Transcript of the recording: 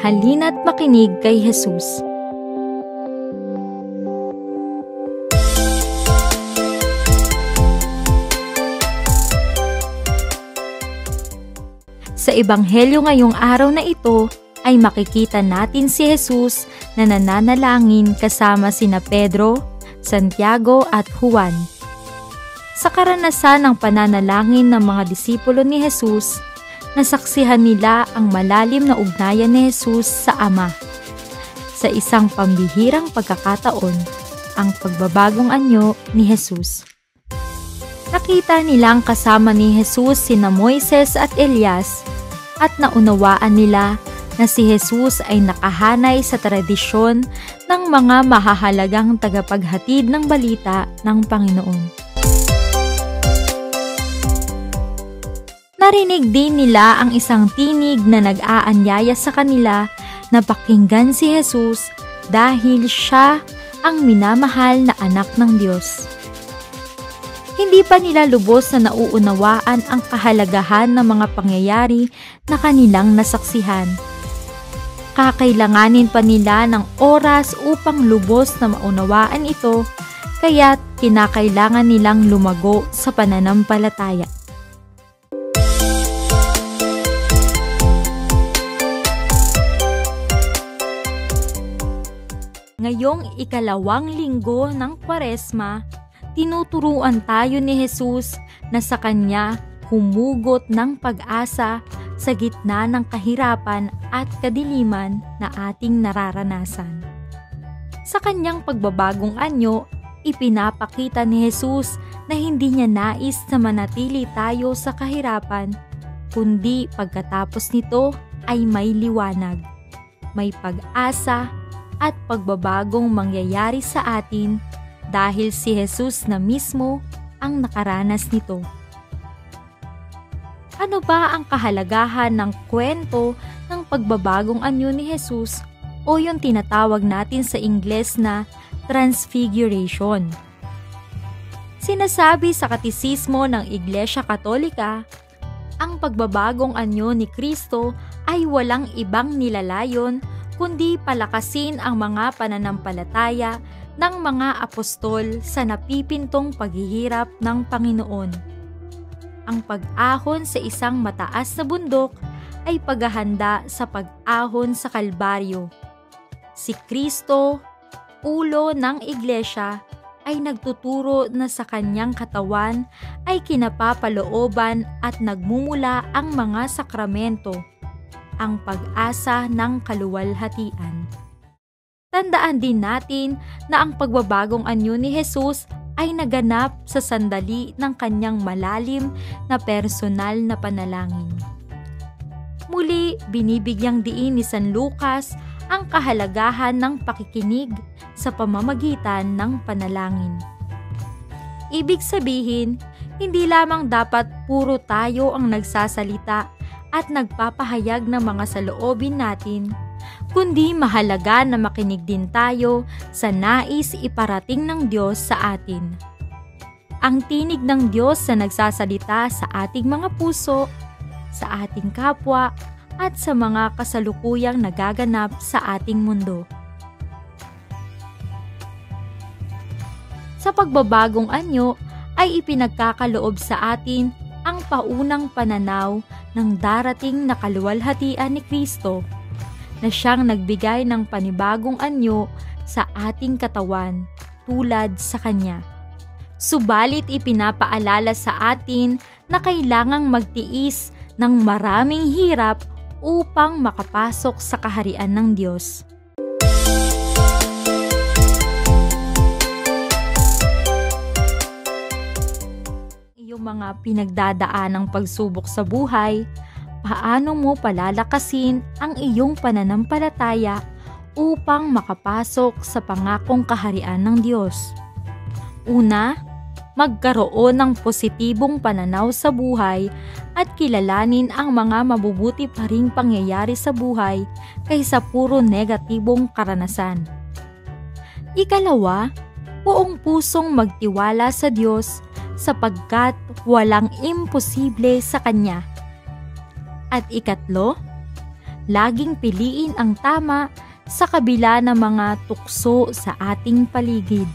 Halina't makinig kay Jesus. Sa Ebanghelyo ngayong araw na ito ay makikita natin si Jesus na nananalangin kasama sina Pedro, Santiago at Juan. Sa karanasan ng pananalangin ng mga disipulo ni Jesus, nasaksihan nila ang malalim na ugnayan ni Jesus sa Ama. Sa isang pambihirang pagkakataon, ang pagbabagong anyo ni Jesus. Nakita nilang kasama ni Jesus sina Moises at Elias at naunawaan nila na si Jesus ay nakahanay sa tradisyon ng mga mahahalagang tagapaghatid ng balita ng Panginoon. Narinig din nila ang isang tinig na nag-aanyaya sa kanila na pakinggan si Jesus dahil siya ang minamahal na anak ng Diyos. Hindi pa nila lubos na nauunawaan ang kahalagahan ng mga pangyayari na kanilang nasaksihan. Kakailanganin pa nila ng oras upang lubos na maunawaan ito, kaya't kinakailangan nilang lumago sa pananampalataya. Ngayong ikalawang linggo ng Kwaresma, tinuturuan tayo ni Jesus na sa Kanya humugot ng pag-asa sa gitna ng kahirapan at kadiliman na ating nararanasan. Sa Kanyang pagbabagong anyo, ipinapakita ni Jesus na hindi niya nais na manatili tayo sa kahirapan, kundi pagkatapos nito ay may liwanag, may pag-asa, at pagbabagong mangyayari sa atin dahil si Jesus na mismo ang nakaranas nito. Ano ba ang kahalagahan ng kwento ng pagbabagong anyo ni Jesus o yung tinatawag natin sa Ingles na Transfiguration? Sinasabi sa katisismo ng Iglesia Katolika, ang pagbabagong anyo ni Kristo ay walang ibang nilalayon kundi palakasin ang mga pananampalataya ng mga apostol sa napipintong paghihirap ng Panginoon. Ang pag-ahon sa isang mataas na bundok ay paghahanda sa pag-ahon sa Kalbaryo. Si Kristo, ulo ng Iglesia, ay nagtuturo na sa Kanyang katawan ay kinapapalooban at nagmumula ang mga sakramento, ang pag-asa ng kaluwalhatian. Tandaan din natin na ang pagbabagong anyo ni Jesus ay naganap sa sandali ng Kanyang malalim na personal na panalangin. Muli, binibigyang diin ni San Lucas ang kahalagahan ng pakikinig sa pamamagitan ng panalangin. Ibig sabihin, hindi lamang dapat puro tayo ang nagsasalita at nagpapahayag ng mga saloobin natin, kundi mahalaga na makinig din tayo sa nais iparating ng Diyos sa atin. Ang tinig ng Diyos na nagsasalita sa ating mga puso, sa ating kapwa, at sa mga kasalukuyang nagaganap sa ating mundo. Sa pagbabagong anyo ay ipinagkakaloob sa atin ang paunang pananaw ng darating na kaluwalhatian ni Kristo na siyang nagbigay ng panibagong anyo sa ating katawan tulad sa Kanya. Subalit ipinapaalala sa atin na kailangang magtiis ng maraming hirap upang makapasok sa kaharian ng Diyos. Iyong mga pinagdadaanang pagsubok sa buhay, paano mo palalakasin ang iyong pananampalataya upang makapasok sa pangakong kaharian ng Diyos? Una, magkaroon ng positibong pananaw sa buhay at kilalanin ang mga mabubuti pa ring pangyayari sa buhay kaysa puro negatibong karanasan. Ikalawa, buong pusong magtiwala sa Diyos sapagkat walang imposible sa Kanya. At ikatlo, laging piliin ang tama sa kabila ng mga tukso sa ating paligid.